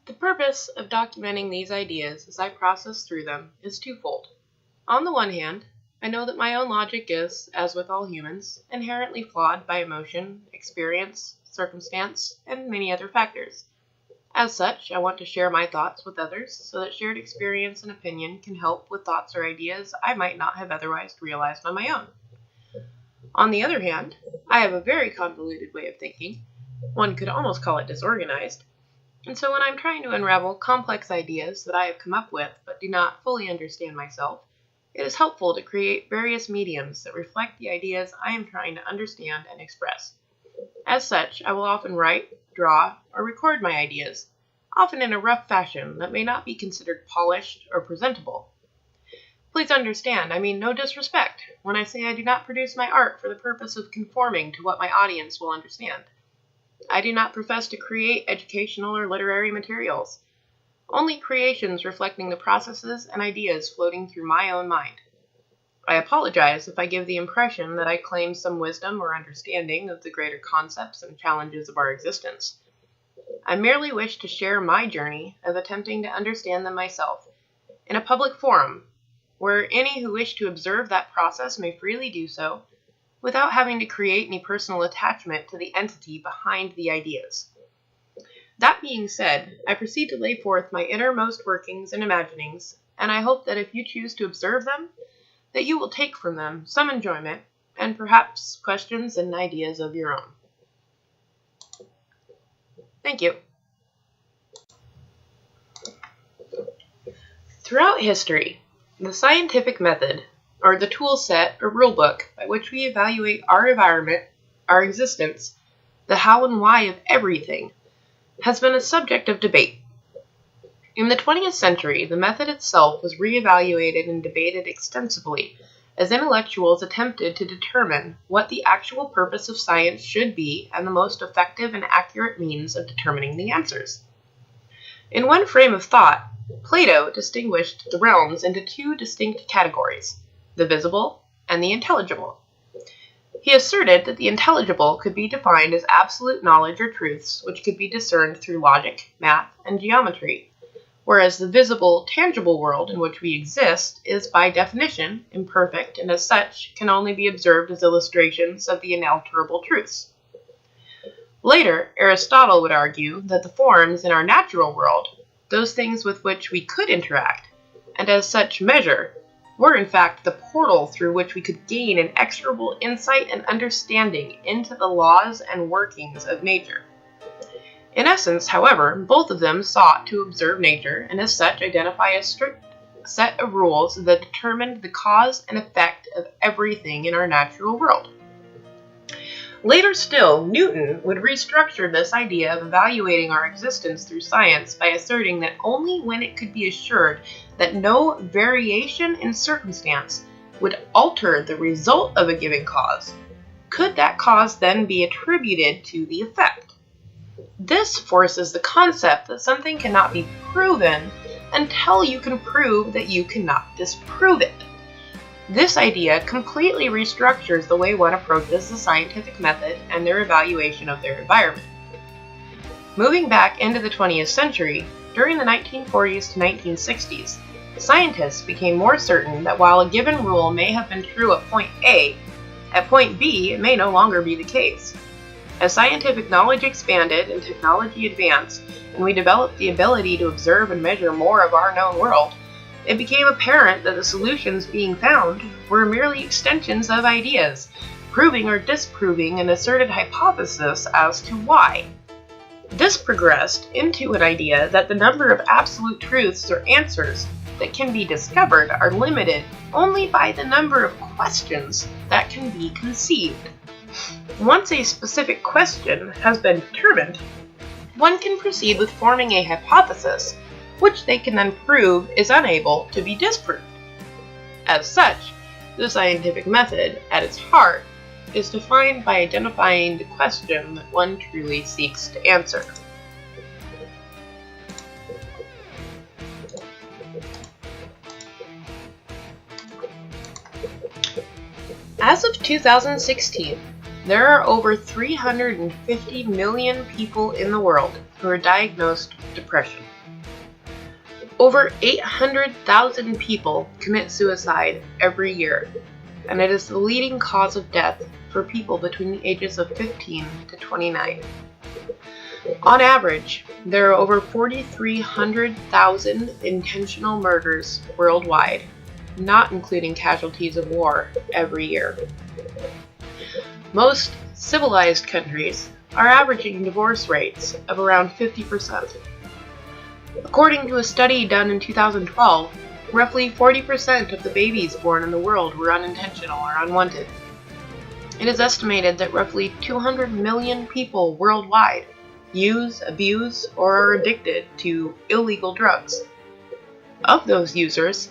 The purpose of documenting these ideas as I process through them is twofold. On the one hand, I know that my own logic is, as with all humans, inherently flawed by emotion, experience, circumstance, and many other factors. As such, I want to share my thoughts with others so that shared experience and opinion can help with thoughts or ideas I might not have otherwise realized on my own. On the other hand, I have a very convoluted way of thinking. One could almost call it disorganized. And so when I'm trying to unravel complex ideas that I have come up with but do not fully understand myself, it is helpful to create various mediums that reflect the ideas I am trying to understand and express. As such, I will often write, draw, or record my ideas, often in a rough fashion that may not be considered polished or presentable. Please understand, I mean no disrespect when I say I do not produce my art for the purpose of conforming to what my audience will understand. I do not profess to create educational or literary materials, only creations reflecting the processes and ideas floating through my own mind. I apologize if I give the impression that I claim some wisdom or understanding of the greater concepts and challenges of our existence. I merely wish to share my journey of attempting to understand them myself in a public forum where any who wish to observe that process may freely do so without having to create any personal attachment to the entity behind the ideas. That being said, I proceed to lay forth my innermost workings and imaginings, and I hope that if you choose to observe them, that you will take from them some enjoyment and perhaps questions and ideas of your own. Thank you. Throughout history, the scientific method, or the tool set or rulebook by which we evaluate our environment, our existence, the how and why of everything, has been a subject of debate. In the 20th century, the method itself was reevaluated and debated extensively as intellectuals attempted to determine what the actual purpose of science should be and the most effective and accurate means of determining the answers. In one frame of thought, Plato distinguished the realms into two distinct categories, the visible and the intelligible. He asserted that the intelligible could be defined as absolute knowledge or truths which could be discerned through logic, math, and geometry, whereas the visible, tangible world in which we exist is by definition imperfect and as such can only be observed as illustrations of the inalterable truths. Later, Aristotle would argue that the forms in our natural world, those things with which we could interact, and as such measure, were in fact the portal through which we could gain an inexorable insight and understanding into the laws and workings of nature. In essence, however, both of them sought to observe nature and as such identify a strict set of rules that determined the cause and effect of everything in our natural world. Later still, Newton would restructure this idea of evaluating our existence through science by asserting that only when it could be assured that no variation in circumstance would alter the result of a given cause, could that cause then be attributed to the effect. This forces the concept that something cannot be proven until you can prove that you cannot disprove it. This idea completely restructures the way one approaches the scientific method and their evaluation of their environment. Moving back into the 20th century, during the 1940s to 1960s, scientists became more certain that while a given rule may have been true at point A, at point B it may no longer be the case. As scientific knowledge expanded and technology advanced, and we developed the ability to observe and measure more of our known world, it became apparent that the solutions being found were merely extensions of ideas, proving or disproving an asserted hypothesis as to why. This progressed into an idea that the number of absolute truths or answers that can be discovered are limited only by the number of questions that can be conceived. Once a specific question has been determined, one can proceed with forming a hypothesis which they can then prove is unable to be disproved. As such, the scientific method, at its heart, is defined by identifying the question that one truly seeks to answer. As of 2016, There are over 350 million people in the world who are diagnosed with depression. Over 800,000 people commit suicide every year, and it is the leading cause of death for people between the ages of 15 to 29. On average, there are over 4,300,000 intentional murders worldwide, not including casualties of war, every year. Most civilized countries are averaging divorce rates of around 50%. According to a study done in 2012, roughly 40% of the babies born in the world were unintentional or unwanted. It is estimated that roughly 200 million people worldwide use, abuse, or are addicted to illegal drugs. Of those users,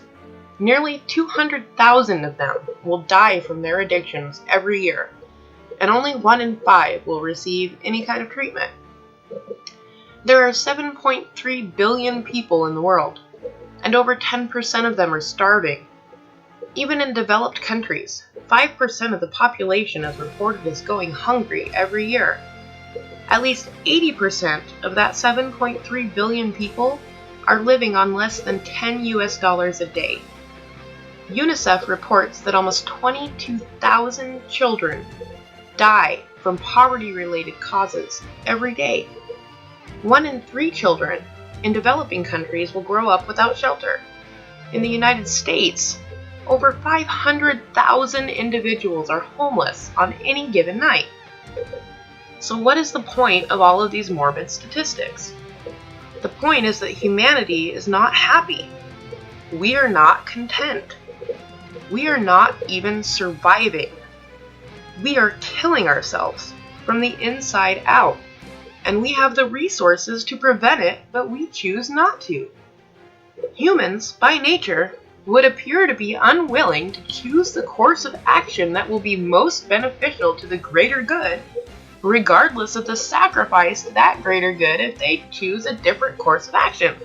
nearly 200,000 of them will die from their addictions every year, and only 1 in 5 will receive any kind of treatment. There are 7.3 billion people in the world, and over 10% of them are starving. Even in developed countries, 5% of the population is reported as going hungry every year. At least 80% of that 7.3 billion people are living on less than $10 a day. UNICEF reports that almost 22,000 children die from poverty-related causes every day. 1 in 3 children in developing countries will grow up without shelter. In the United States, over 500,000 individuals are homeless on any given night. So what is the point of all of these morbid statistics? The point is that humanity is not happy. We are not content. We are not even surviving. We are killing ourselves from the inside out, and we have the resources to prevent it, but we choose not to. Humans, by nature, would appear to be unwilling to choose the course of action that will be most beneficial to the greater good, regardless of the sacrifice to that greater good if they choose a different course of action.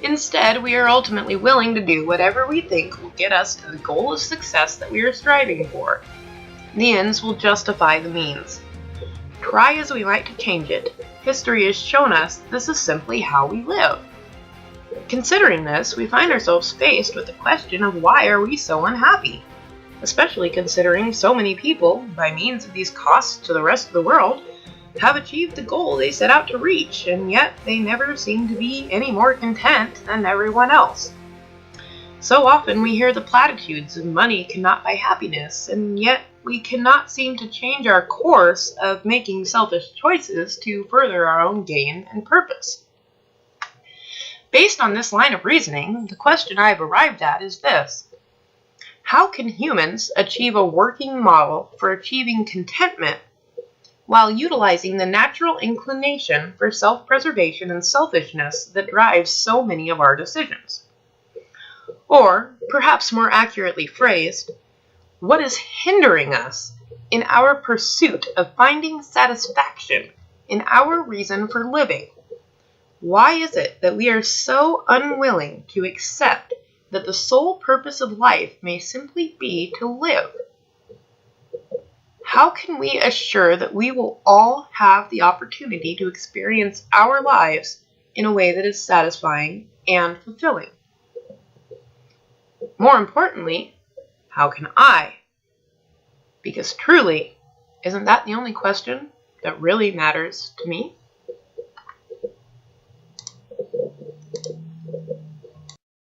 Instead, we are ultimately willing to do whatever we think will get us to the goal of success that we are striving for. The ends will justify the means. Try as we might to change it, history has shown us this is simply how we live. Considering this, we find ourselves faced with the question of why are we so unhappy? Especially considering so many people, by means of these costs to the rest of the world, have achieved the goal they set out to reach, and yet they never seem to be any more content than everyone else. So often we hear the platitudes of money cannot buy happiness, and yet we cannot seem to change our course of making selfish choices to further our own gain and purpose. Based on this line of reasoning, the question I have arrived at is this: how can humans achieve a working model for achieving contentment while utilizing the natural inclination for self-preservation and selfishness that drives so many of our decisions? Or, perhaps more accurately phrased, what is hindering us in our pursuit of finding satisfaction in our reason for living? Why is it that we are so unwilling to accept that the sole purpose of life may simply be to live? How can we assure that we will all have the opportunity to experience our lives in a way that is satisfying and fulfilling? More importantly, how can I? Because truly, isn't that the only question that really matters to me?